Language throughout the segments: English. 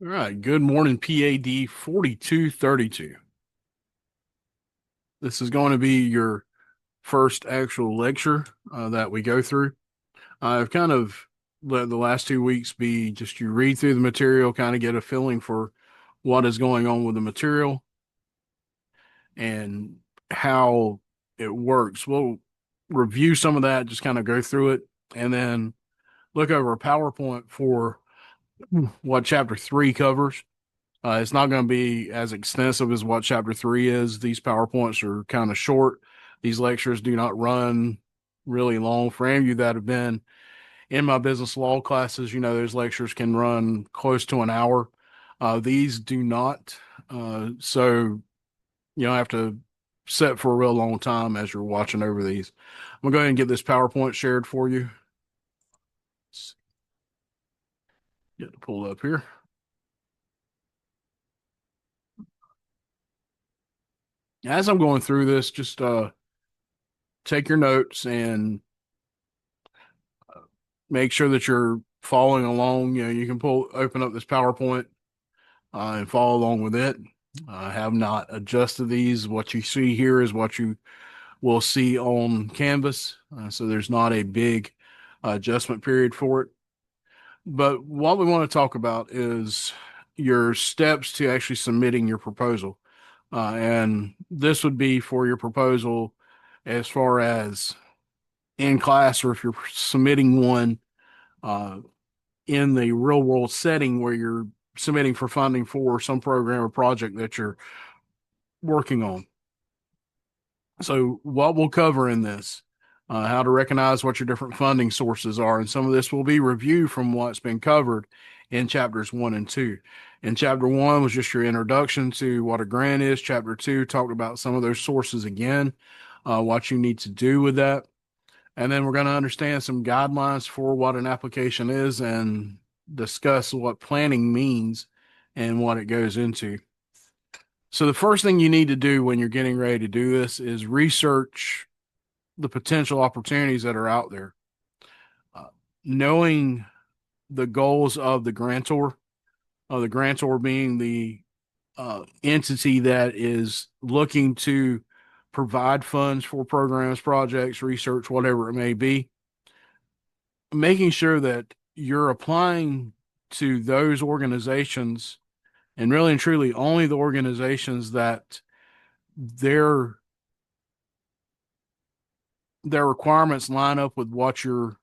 All right. Good morning, PAD 4232. This is going to be your first actual lecture that we go through. I've kind of let the last 2 weeks be just you read through the material, kind of get a feeling for what is going on with the material and how it works. We'll review some of that, just kind of go through it, and then look over a PowerPoint for what chapter 3 covers. It's not going to be as extensive as what chapter 3 is. These PowerPoints are kind of short. These lectures do not run really long. For any of you that have been in my business law classes, you know, those lectures can run close to an hour. These do not. So you don't have to sit for a real long time as you're watching over these. I'm going to go ahead and get this PowerPoint shared for you. Get it pulled up here. As I'm going through this, just take your notes and make sure that you're following along. You know, you can open up this PowerPoint and follow along with it. I have not adjusted these. What you see here is what you will see on Canvas. So there's not a big adjustment period for it. But what we want to talk about is your steps to actually submitting your proposal. And this would be for your proposal as far as in class, or if you're submitting one uh, in the real world setting where you're submitting for funding for some program or project that you're working on. So, what we'll cover in this, how to recognize what your different funding sources are, and some of this will be reviewed from what's been covered in chapters 1 and 2. In chapter 1 was just your introduction to what a grant is. Chapter 2 talked about some of those sources again, what you need to do with that. And then we're going to understand some guidelines for what an application is and discuss what planning means and what it goes into. So, the first thing you need to do when you're getting ready to do this is research the potential opportunities that are out there. Uh, Knowing the goals of the grantor being the entity that is looking to provide funds for programs, projects, research, whatever it may be, making sure that you're applying to those organizations, and really and truly only the organizations that their their requirements line up with what your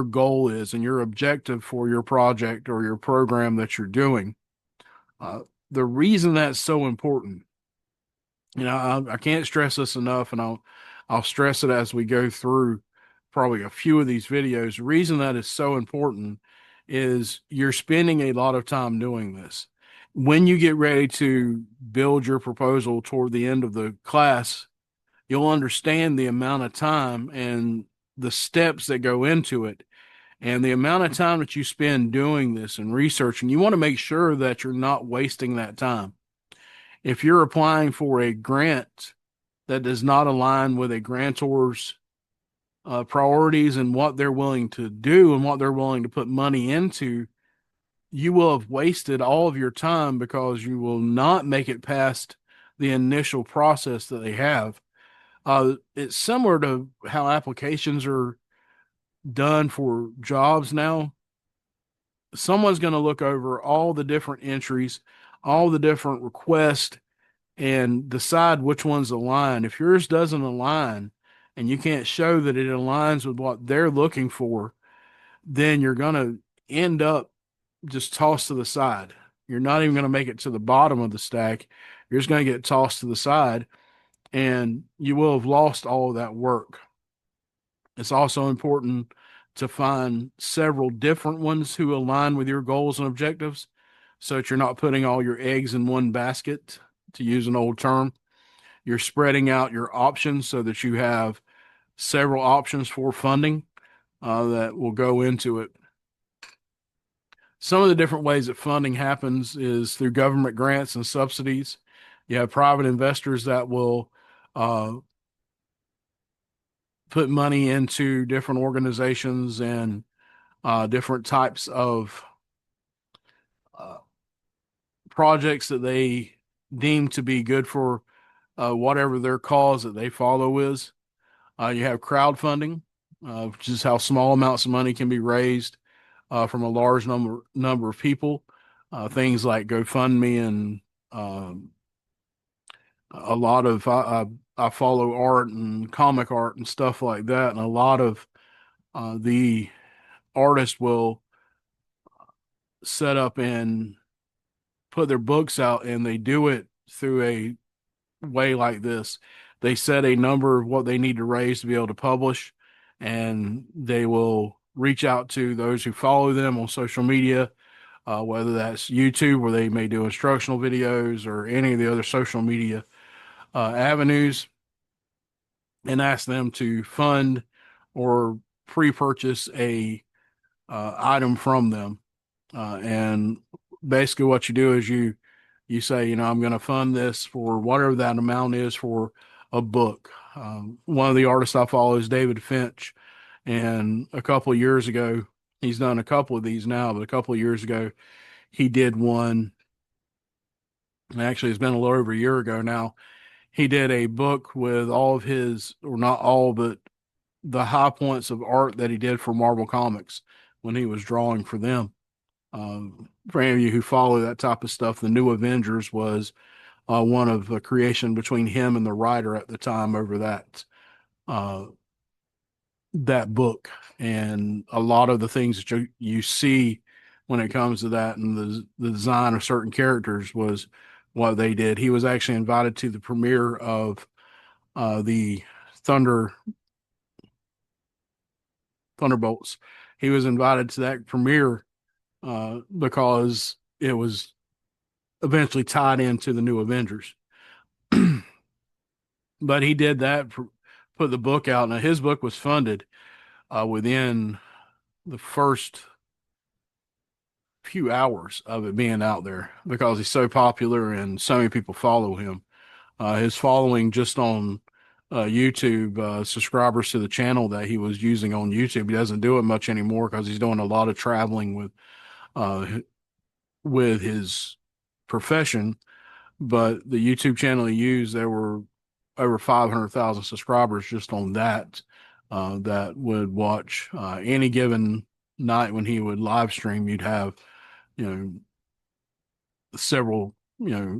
goal is and your objective for your project or your program that you're doing. Uh, the reason that's so important, you know, I can't stress this enough, and I'll stress it as we go through probably a few of these videos. The reason that is so important is you're spending a lot of time doing this. When you get ready to build your proposal toward the end of the class, you'll understand the amount of time and the steps that go into it and the amount of time that you spend doing this and researching. You want to make sure that you're not wasting that time. If you're applying for a grant that does not align with a grantor's priorities and what they're willing to do and what they're willing to put money into, you will have wasted all of your time because you will not make it past the initial process that they have. It's similar to how applications are done for jobs now. Someone's going to look over all the different entries, all the different requests, and decide which ones align. If yours doesn't align and you can't show that it aligns with what they're looking for, then you're going to end up just tossed to the side. You're not even going to make it to the bottom of the stack. You're just going to get tossed to the side, and you will have lost all of that work. It's also important to find several different ones who align with your goals and objectives so that you're not putting all your eggs in one basket, to use an old term. You're spreading out your options so that you have several options for funding that will go into it. Some of the different ways that funding happens is through government grants and subsidies. You have private investors that will put money into different organizations and different types of uh, projects that they deem to be good for whatever their cause that they follow is. You have crowdfunding, which is how small amounts of money can be raised from a large number of people. Things like GoFundMe and um, a lot of I follow art and comic art and stuff like that, and a lot of the artists will set up and put their books out, and they do it through a way like this. They set a number of what they need to raise to be able to publish, and they will reach out to those who follow them on social media, whether that's YouTube, where they may do instructional videos, or any of the other social media avenues, and ask them to fund or pre-purchase a item from them. And basically, what you do is you say, I'm going to fund this for whatever that amount is for a book. One of the artists I follow is David Finch, and a couple of years ago, he's done a couple of these now, but a couple of years ago, he did one. And actually, it's been a little over a year ago now. He did a book with all of his, or not all, but the high points of art that he did for Marvel Comics when he was drawing for them. For any of you who follow that type of stuff, the New Avengers was one of a creation between him and the writer at the time over uh, that book, and a lot of the things that you see when it comes to that and the design of certain characters was what they did. He was actually invited to the premiere of the Thunder Thunderbolts. He was invited to that premiere because it was eventually tied into the New Avengers. But he did that, put the book out. Now, his book was funded within the first few hours of it being out there because he's so popular and so many people follow him. His following just on YouTube, subscribers to the channel that he was using on YouTube, he doesn't do it much anymore because he's doing a lot of traveling uh, with his profession. But the YouTube channel he used, there were over 500,000 subscribers just on that that would watch any given night when he would live stream. You'd have, you know, several,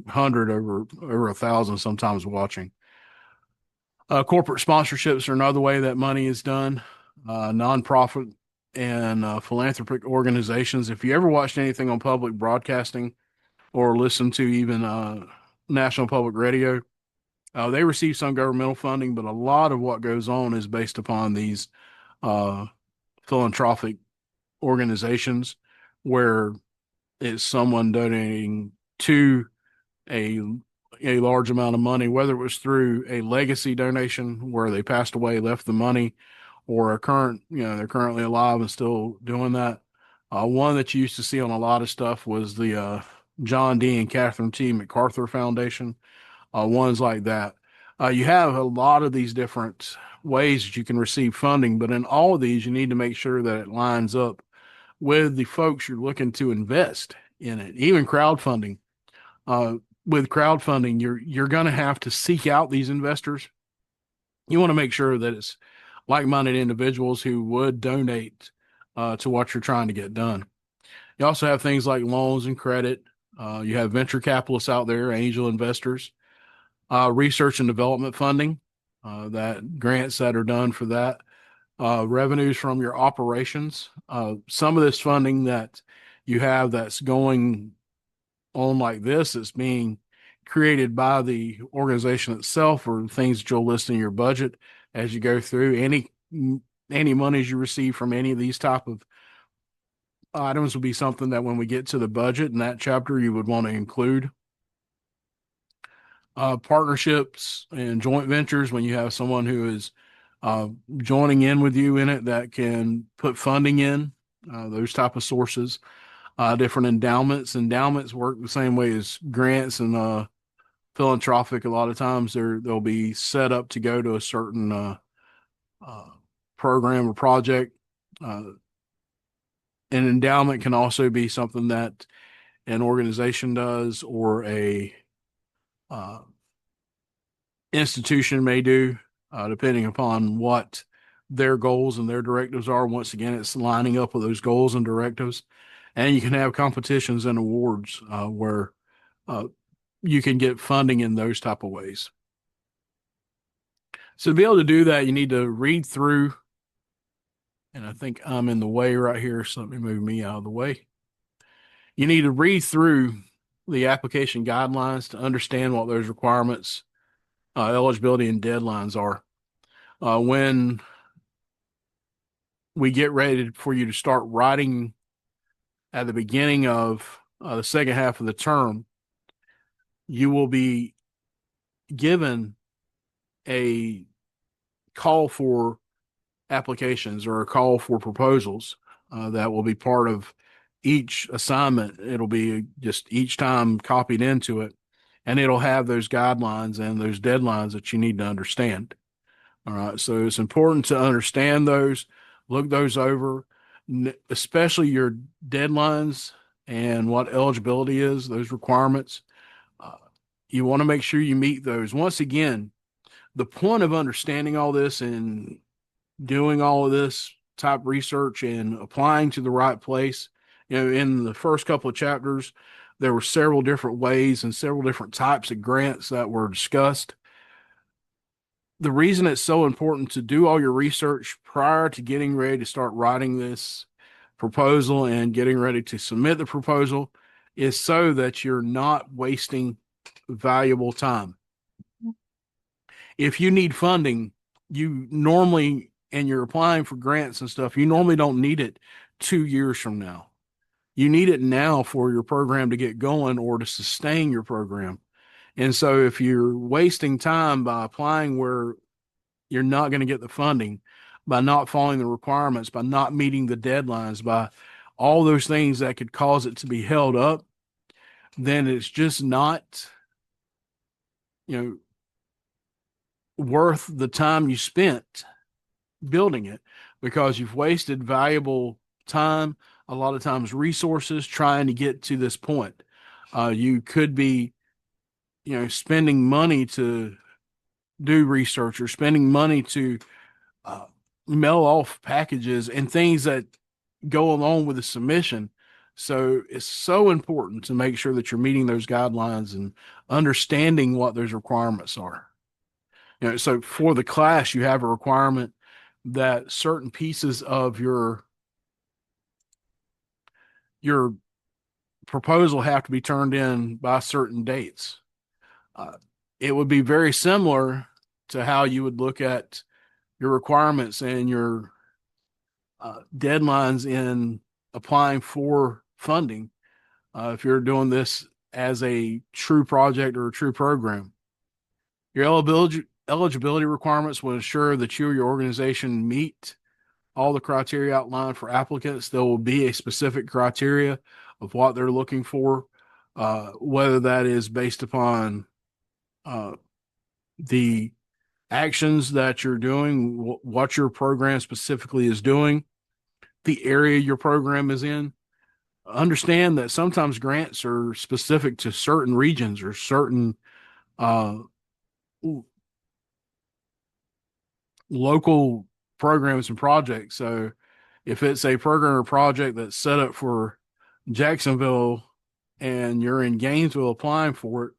hundred over 1,000 sometimes watching. Corporate sponsorships are another way that money is done. Nonprofit and philanthropic organizations. If you ever watched anything on public broadcasting or listened to even National Public Radio, they receive some governmental funding, but a lot of what goes on is based upon these uh, philanthropic organizations where it's someone donating to a a large amount of money, whether it was through a legacy donation where they passed away, left the money, or a current, they're currently alive and still doing that. One that you used to see on a lot of stuff was the John D. and Catherine T. MacArthur Foundation, ones like that. You have a lot of these different ways that you can receive funding, but in all of these, you need to make sure that it lines up with the folks you're looking to invest in it. Even crowdfunding. With crowdfunding, you're going to have to seek out these investors. You want to make sure that it's like-minded individuals who would donate to what you're trying to get done. You also have things like loans and credit. You have venture capitalists out there, angel investors, research and development funding, that grants that are done for that, revenues from your operations. Some of this funding that you have that's going on like this is being created by the organization itself, or things that you'll list in your budget as you go through. Any monies you receive from any of these type of items will be something that when we get to the budget in that chapter, you would want to include. Partnerships and joint ventures, when you have someone who is joining in with you in it that can put funding in, those type of sources. Different endowments work the same way as grants and philanthropic. A lot of times they'll be set up to go to a certain uh, program or project. An endowment can also be something that an organization does or a uh, institution may do, depending upon what their goals and their directives are. Once again, it's lining up with those goals and directives. And you can have competitions and awards where uh, you can get funding in those type of ways. So to be able to do that, you need to read through, and I think I'm in the way right here, so let me move me out of the way. You need to read through the application guidelines to understand what those requirements, eligibility, and deadlines are. When we get ready for you to start writing at the beginning of the second half of the term, you will be given a call for applications or a call for proposals that will be part of each assignment. It'll be just each time copied into it, and it'll have those guidelines and those deadlines that you need to understand. All right. So it's important to understand those, look those over, especially your deadlines and what eligibility is, those requirements. Uh, you want to make sure you meet those. Once again, the point of understanding all this and doing all of this type research and applying to the right place, in the first couple of chapters, there were several different ways and several different types of grants that were discussed. The reason it's so important to do all your research prior to getting ready to start writing this proposal and getting ready to submit the proposal is so that you're not wasting valuable time. If you need funding, you normally, and you're applying for grants and stuff, you normally don't need it 2 years from now. You need it now for your program to get going or to sustain your program. And so if you're wasting time by applying where you're not going to get the funding, by not following the requirements, by not meeting the deadlines, by all those things that could cause it to be held up, then it's just not, worth the time you spent building it, because you've wasted valuable time, a lot of times resources trying to get to this point. You could be, spending money to do research or spending money to uh, mail off packages and things that go along with the submission. So it's so important to make sure that you're meeting those guidelines and understanding what those requirements are. So for the class, you have a requirement that certain pieces of your proposal have to be turned in by certain dates. Uh, it would be very similar to how you would look at your requirements and your deadlines in applying for funding. If you're doing this as a true project or a true program, your eligibility requirements will ensure that you or your organization meet all the criteria outlined for applicants. There will be a specific criteria of what they're looking for, whether that is based upon the actions that you're doing, what your program specifically is doing, the area your program is in. Understand that sometimes grants are specific to certain regions or certain uh, local programs and projects. So if it's a program or project that's set up for Jacksonville and you're in Gainesville applying for it,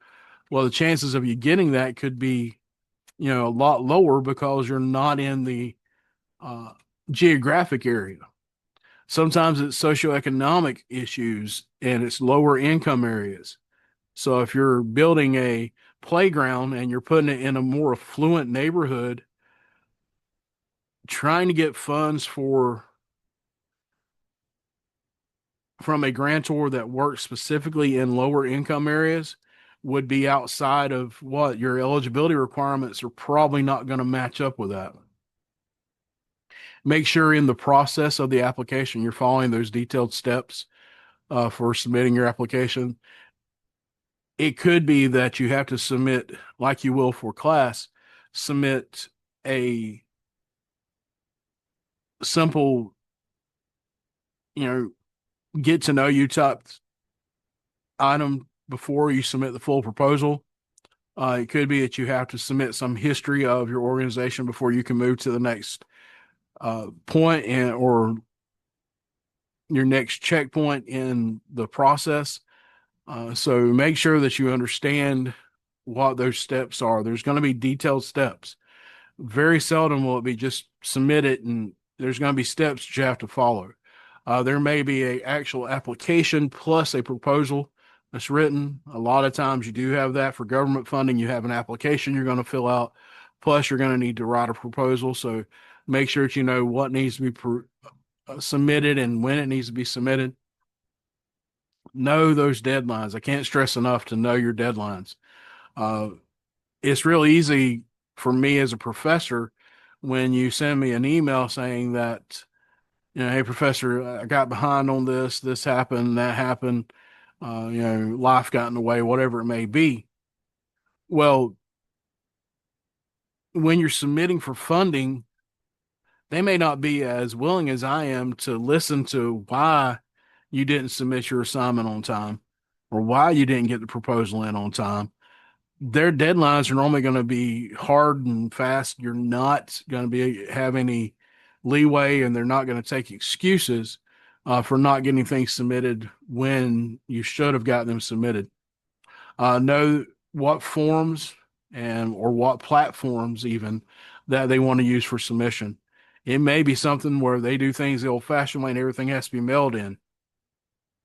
well, the chances of you getting that could be, a lot lower because you're not in the uh, geographic area. Sometimes it's socioeconomic issues and it's lower income areas. So if you're building a playground and you're putting it in a more affluent neighborhood, trying to get funds from a grantor that works specifically in lower income areas would be outside of what your eligibility requirements are, probably not going to match up with that. Make sure in the process of the application you're following those detailed steps for submitting your application. It could be that you have to submit, like you will for class, submit a simple, get to know you type item before you submit the full proposal. It could be that you have to submit some history of your organization before you can move to the next point or your next checkpoint in the process. So make sure that you understand what those steps are. There's going to be detailed steps. Very seldom will it be just submit it and there's going to be steps that you have to follow. There may be a actual application plus a proposal that's written. A lot of times you do have that for government funding. You have an application you're going to fill out, plus you're going to need to write a proposal. So make sure that you know what needs to be submitted and when it needs to be submitted. Know those deadlines. I can't stress enough to know your deadlines. Uh, it's real easy for me as a professor when you send me an email saying that, hey, professor, I got behind on this, this happened, that happened, life got in the way, whatever it may be. Well, when you're submitting for funding, they may not be as willing as I am to listen to why you didn't submit your assignment on time or why you didn't get the proposal in on time. Their deadlines are normally going to be hard and fast. You're not going to have any leeway, and they're not going to take excuses for not getting things submitted when you should have gotten them submitted. Know what forms and or what platforms even that they want to use for submission. It may be something where they do things the old-fashioned way and everything has to be mailed in.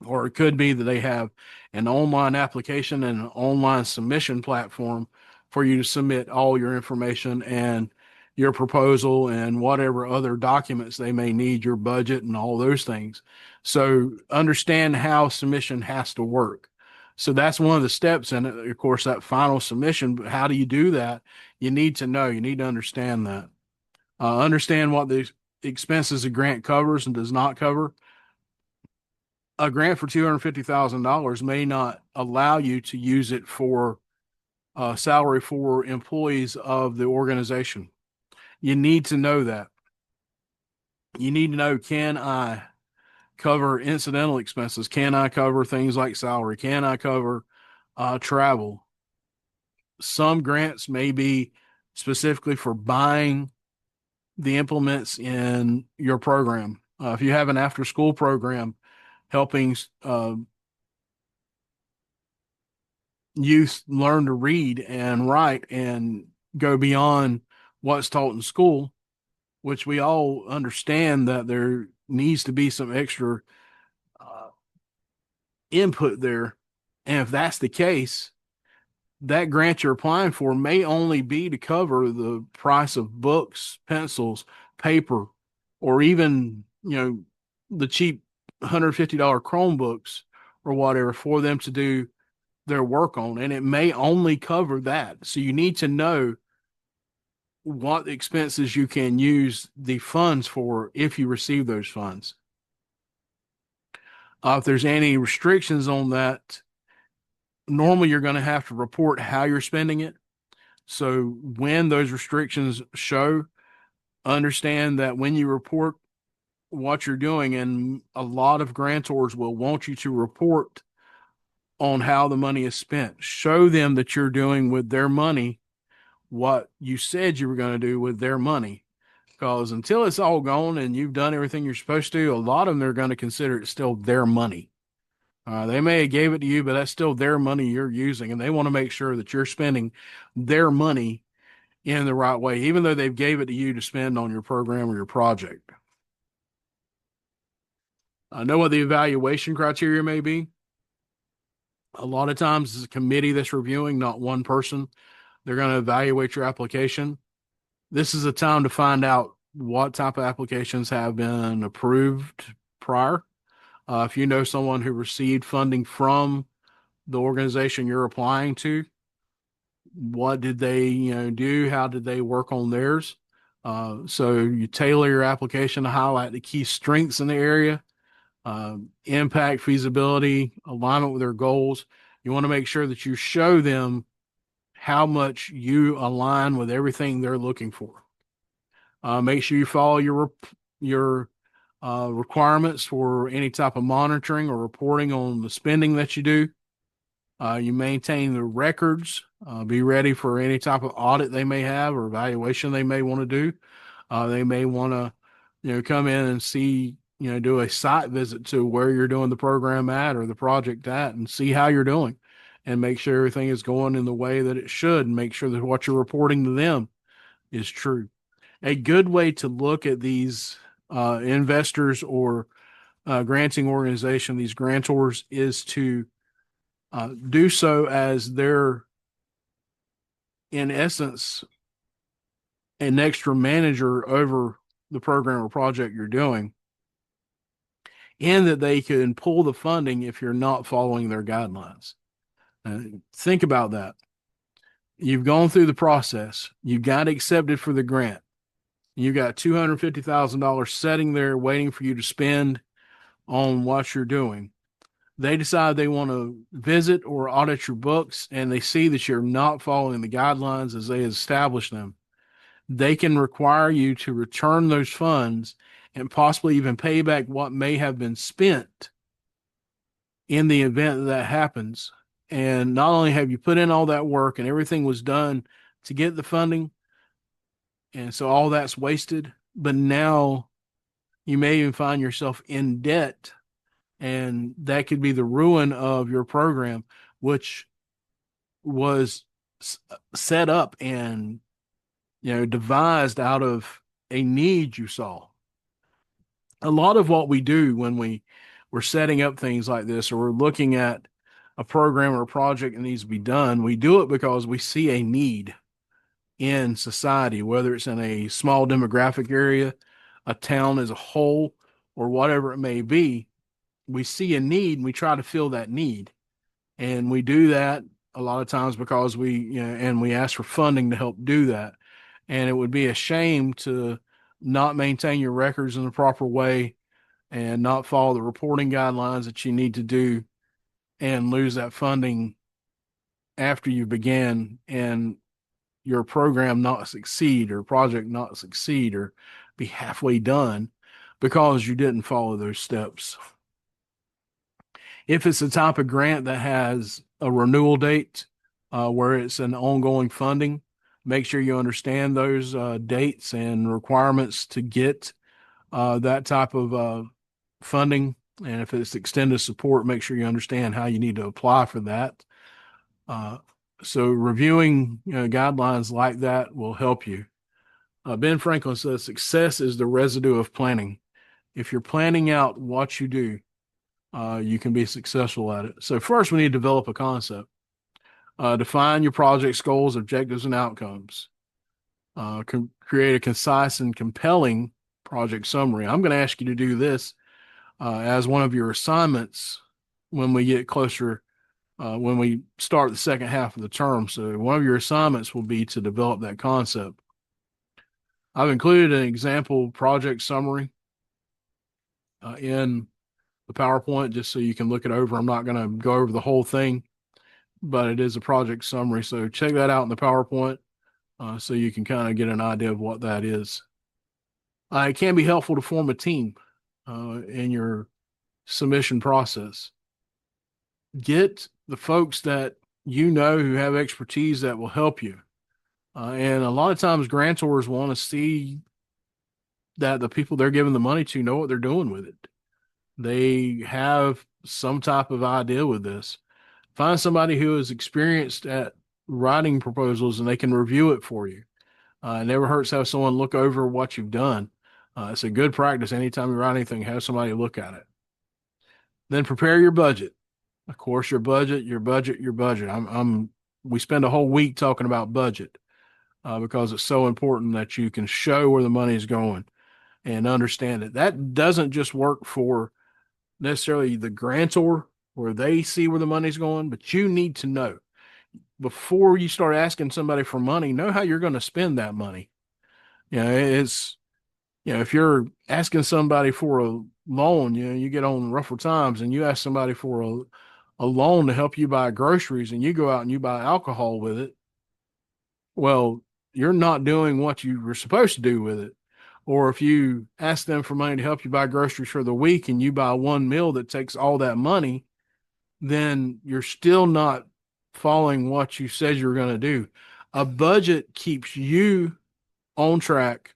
Or it could be that they have an online application and an online submission platform for you to submit all your information and your proposal and whatever other documents they may need, your budget and all those things. So understand how submission has to work. So that's one of the steps in it. Of course, that final submission, but how do you do that? You need to know, you need to understand that. Understand what the expenses a grant covers and does not cover. A grant for $250,000 may not allow you to use it for salary for employees of the organization. You need to know that. You need to know, can I cover incidental expenses? Can I cover things like salary? Can I cover travel? Some grants may be specifically for buying the implements in your program. If you have an after school program helping youth learn to read and write and go beyond what's taught in school, which we all understand that there needs to be some extra input there. And if that's the case, that grant you're applying for may only be to cover the price of books, pencils, paper, or even, the cheap $150 Chromebooks or whatever for them to do their work on. And it may only cover that. So you need to know what expenses you can use the funds for if you receive those funds. If there's any restrictions on that, normally you're going to have to report how you're spending it. So when those restrictions show, understand that when you report what you're doing, and a lot of grantors will want you to report on how the money is spent. Show them that you're doing with their money what you said you were going to do with their money. Because until it's all gone and you've done everything you're supposed to, a lot of them are going to consider it still their money. They may have gave it to you, but that's still their money you're using, and they want to make sure that you're spending their money in the right way, even though they've gave it to you to spend on your program or your project. I know what the evaluation criteria may be. A lot of times it's a committee that's reviewing, not one person. They're going to evaluate your application. This is a time to find out what type of applications have been approved prior. If you know someone who received funding from the organization you're applying to, what did they do? How did they work on theirs? So you tailor your application to highlight the key strengths in the area, impact, feasibility, alignment with their goals. You want to make sure that you show them how much you align with everything they're looking for. Make sure you follow your requirements for any type of monitoring or reporting on the spending that you do. You maintain the records. Be ready for any type of audit they may have or evaluation they may want to do. They may want to, come in and see, do a site visit to where you're doing the program at or the project at and see how you're doing and make sure everything is going in the way that it should and make sure that what you're reporting to them is true. A good way to look at these investors or granting organization, these grantors, is to do so as they're, in essence, an extra manager over the program or project you're doing, and that they can pull the funding if you're not following their guidelines. Think about that. You've gone through the process. You got accepted for the grant. You got $250,000 sitting there waiting for you to spend on what you're doing. They decide they want to visit or audit your books and they see that you're not following the guidelines as they establish them. They can require you to return those funds and possibly even pay back what may have been spent in the event that happens. And not only have you put in all that work and everything was done to get the funding, and so all that's wasted, but now you may even find yourself in debt, and that could be the ruin of your program, which was set up and devised out of a need you saw. A lot of what we do when we're setting up things like this, or we're looking at a program or a project that needs to be done, we do it because we see a need in society, whether it's in a small demographic area, a town as a whole, or whatever it may be. We see a need and we try to fill that need. And we do that a lot of times because and we ask for funding to help do that. And it would be a shame to not maintain your records in the proper way and not follow the reporting guidelines that you need to do and lose that funding after you began and your program not succeed or project not succeed or be halfway done because you didn't follow those steps. If it's a type of grant that has a renewal date where it's an ongoing funding, make sure you understand those dates and requirements to get that type of funding. And if it's extended support, make sure you understand how you need to apply for that. So reviewing guidelines like that will help you. Ben Franklin says success is the residue of planning. If you're planning out what you do, you can be successful at it. So first we need to develop a concept. Define your project's goals, objectives, and outcomes. Create a concise and compelling project summary. I'm going to ask you to do this as one of your assignments when we get closer, when we start the second half of the term. So one of your assignments will be to develop that concept. I've included an example project summary in the PowerPoint just so you can look it over. I'm not going to go over the whole thing, but it is a project summary. So check that out in the PowerPoint so you can kind of get an idea of what that is. It can be helpful to form a team in your submission process. Get the folks that who have expertise that will help you. And a lot of times grantors want to see that the people they're giving the money to know what they're doing with it. They have some type of idea with this. Find somebody who is experienced at writing proposals and they can review it for you. It never hurts to have someone look over what you've done. It's a good practice. Anytime you write anything, have somebody look at it. Then prepare your budget. Of course, your budget. We spend a whole week talking about budget because it's so important that you can show where the money is going and understand it. That doesn't just work for necessarily the grantor where they see where the money's going, but you need to know before you start asking somebody for money, know how you're going to spend that money. If you're asking somebody for a loan, you get on rougher times and you ask somebody for a loan to help you buy groceries and you go out and you buy alcohol with it. Well, you're not doing what you were supposed to do with it. Or if you ask them for money to help you buy groceries for the week and you buy one meal that takes all that money, then you're still not following what you said you were going to do. A budget keeps you on track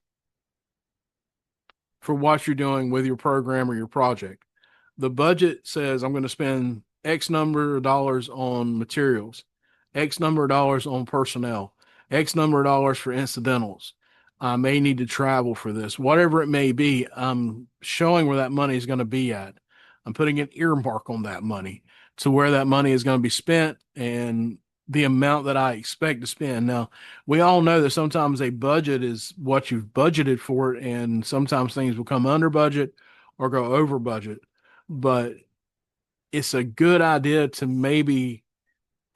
for what you're doing with your program or your project. The budget says I'm going to spend X number of dollars on materials, X number of dollars on personnel, X number of dollars for incidentals. I may need to travel for this, whatever it may be. I'm showing where that money is going to be at. I'm putting an earmark on that money to where that money is going to be spent and the amount that I expect to spend. Now, we all know that sometimes a budget is what you've budgeted for it, and sometimes things will come under budget or go over budget. But it's a good idea to maybe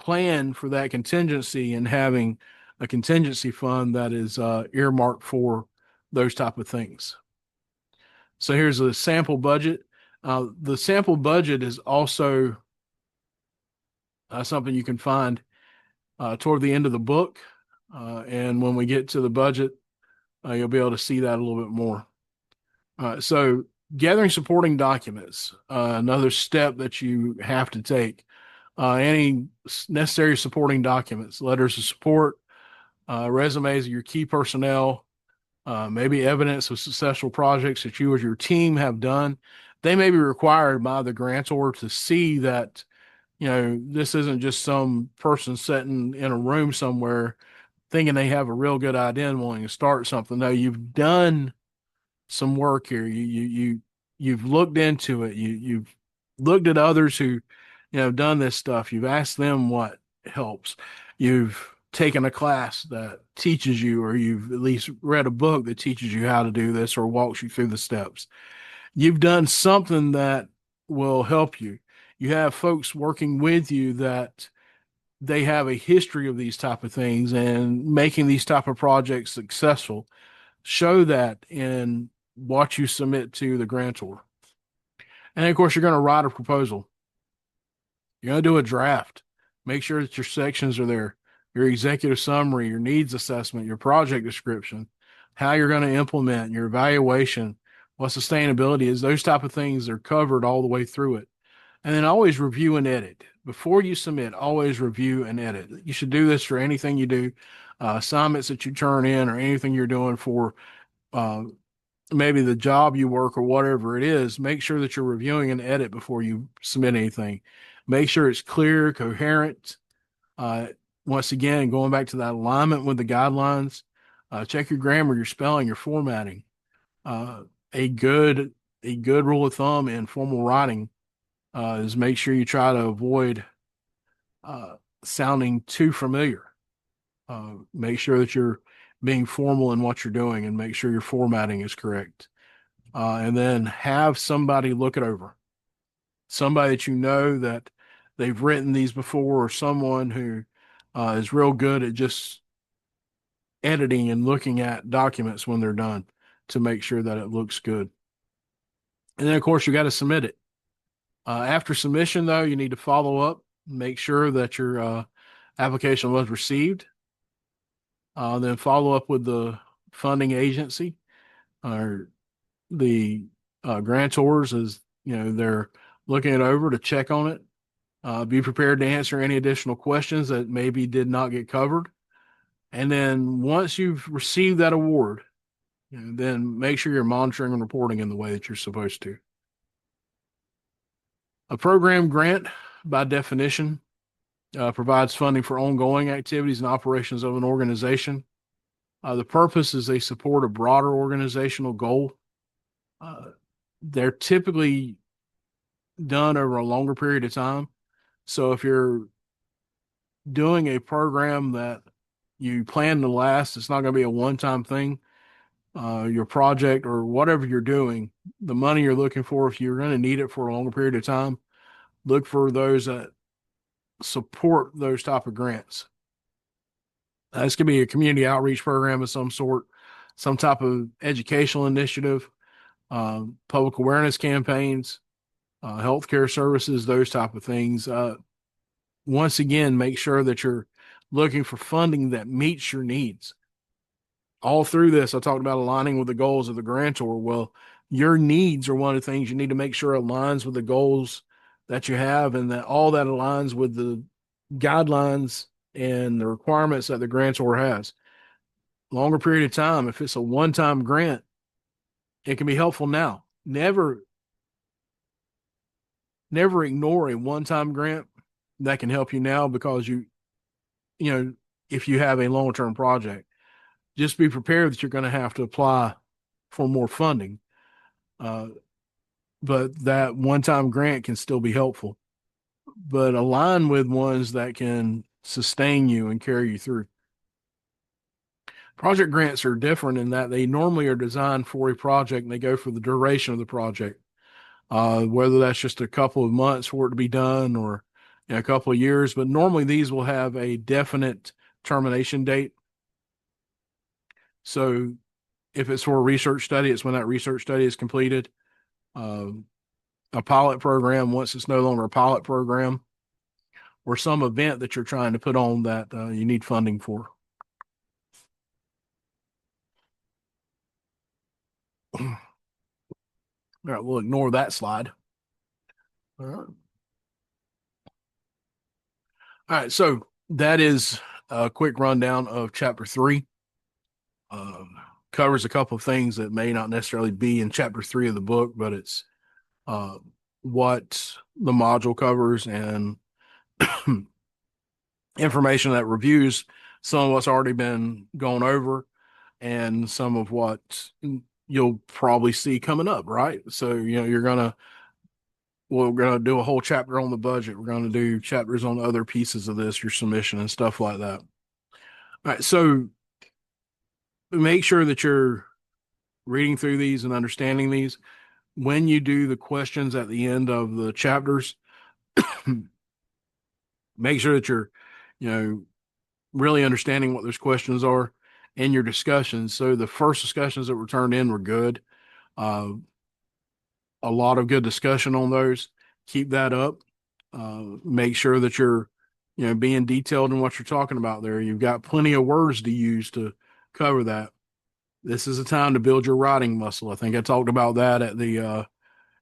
plan for that contingency and having a contingency fund that is earmarked for those type of things. So here's a sample budget. The sample budget is also something you can find toward the end of the book. And when we get to the budget, you'll be able to see that a little bit more. So gathering supporting documents, another step that you have to take. Any necessary supporting documents, letters of support, resumes of your key personnel, maybe evidence of successful projects that you or your team have done. They may be required by the grantor to see that, this isn't just some person sitting in a room somewhere thinking they have a real good idea and wanting to start something. No, you've done some work here. You've looked into it. You've looked at others who, done this stuff. You've asked them what helps. You've taken a class that teaches you, or you've at least read a book that teaches you how to do this or walks you through the steps. You've done something that will help you. You have folks working with you that they have a history of these type of things and making these type of projects successful. Show that in what you submit to the grantor. And of course, you're going to write a proposal. You're going to do a draft. Make sure that your sections are there, your executive summary, your needs assessment, your project description, how you're going to implement, your evaluation, what sustainability is. Those type of things are covered all the way through it. And then always review and edit. Before you submit, always review and edit. You should do this for anything you do, assignments that you turn in, or anything you're doing for maybe the job you work or whatever it is. Make sure that you're reviewing and edit before you submit anything. Make sure it's clear, coherent. Once again, going back to that alignment with the guidelines, check your grammar, your spelling, your formatting. A good rule of thumb in formal writing is make sure you try to avoid sounding too familiar. Make sure that you're being formal in what you're doing and make sure your formatting is correct. And then have somebody look it over. Somebody that you know that they've written these before, or someone who is real good at just editing and looking at documents when they're done to make sure that it looks good. And then, of course, you got to submit it. After submission, though, you need to follow up, make sure that your application was received. Then follow up with the funding agency or the grantors as they're looking it over to check on it. Be prepared to answer any additional questions that maybe did not get covered. And then once you've received that award, then make sure you're monitoring and reporting in the way that you're supposed to. A program grant, by definition, provides funding for ongoing activities and operations of an organization. The purpose is they support a broader organizational goal. They're typically done over a longer period of time. So if you're doing a program that you plan to last, it's not going to be a one-time thing. Your project or whatever you're doing, the money you're looking for, if you're going to need it for a longer period of time, look for those that support those type of grants. This could be a community outreach program of some sort, some type of educational initiative, public awareness campaigns, healthcare services, those type of things. Once again, make sure that you're looking for funding that meets your needs. All through this, I talked about aligning with the goals of the grantor. Well, your needs are one of the things you need to make sure aligns with the goals that you have, and that all that aligns with the guidelines and the requirements that the grantor has. Longer period of time, if it's a one-time grant, it can be helpful now. Never ignore a one-time grant that can help you now, because you know, if you have a long-term project, just be prepared that you're going to have to apply for more funding. Uh, but that one-time grant can still be helpful, but align with ones that can sustain you and carry you through. Project grants are different in that they normally are designed for a project and they go for the duration of the project. Whether that's just a couple of months for it to be done, or a couple of years, but normally these will have a definite termination date. So if it's for a research study, it's when that research study is completed. Um, a pilot program, once it's no longer a pilot program, or some event that you're trying to put on that you need funding for. All right, we'll ignore that slide. All right. All right, so that is a quick rundown of chapter 3. Covers a couple of things that may not necessarily be in chapter 3 of the book, but it's uh, what the module covers, and information that reviews some of what's already been gone over and some of what you'll probably see coming up, right? So, we're gonna do a whole chapter on the budget. We're gonna do chapters on other pieces of this, your submission and stuff like that. All right, so make sure that you're reading through these and understanding these. When you do the questions at the end of the chapters, make sure that you're, really understanding what those questions are and your discussions. So the first discussions that were turned in were good. Uh, a lot of good discussion on those. Keep that up. Make sure that you're, being detailed in what you're talking about there. You've got plenty of words to use to cover that. This is a time to build your writing muscle. I think I talked about that at the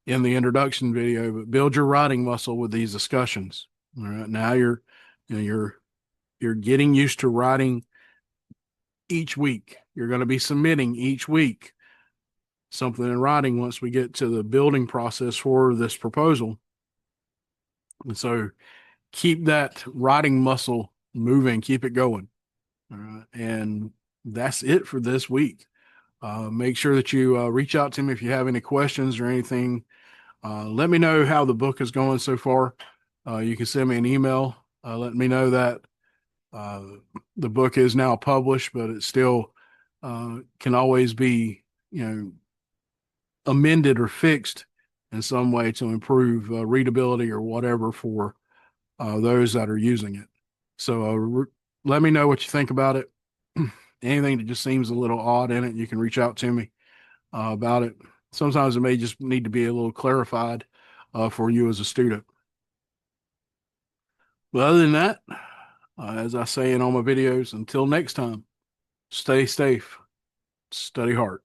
in the introduction video, but build your writing muscle with these discussions. All right. Now you're getting used to writing each week. You're going to be submitting each week something in writing once we get to the building process for this proposal. And so keep that writing muscle moving, keep it going. All right. And that's it for this week. Make sure that you reach out to me if you have any questions or anything. Let me know how the book is going so far. You can send me an email. Let me know that the book is now published, but it still can always be, amended or fixed in some way to improve readability or whatever for those that are using it. So let me know what you think about it. Anything that just seems a little odd in it, you can reach out to me about it. Sometimes it may just need to be a little clarified for you as a student. But other than that, as I say in all my videos, until next time, stay safe, study hard.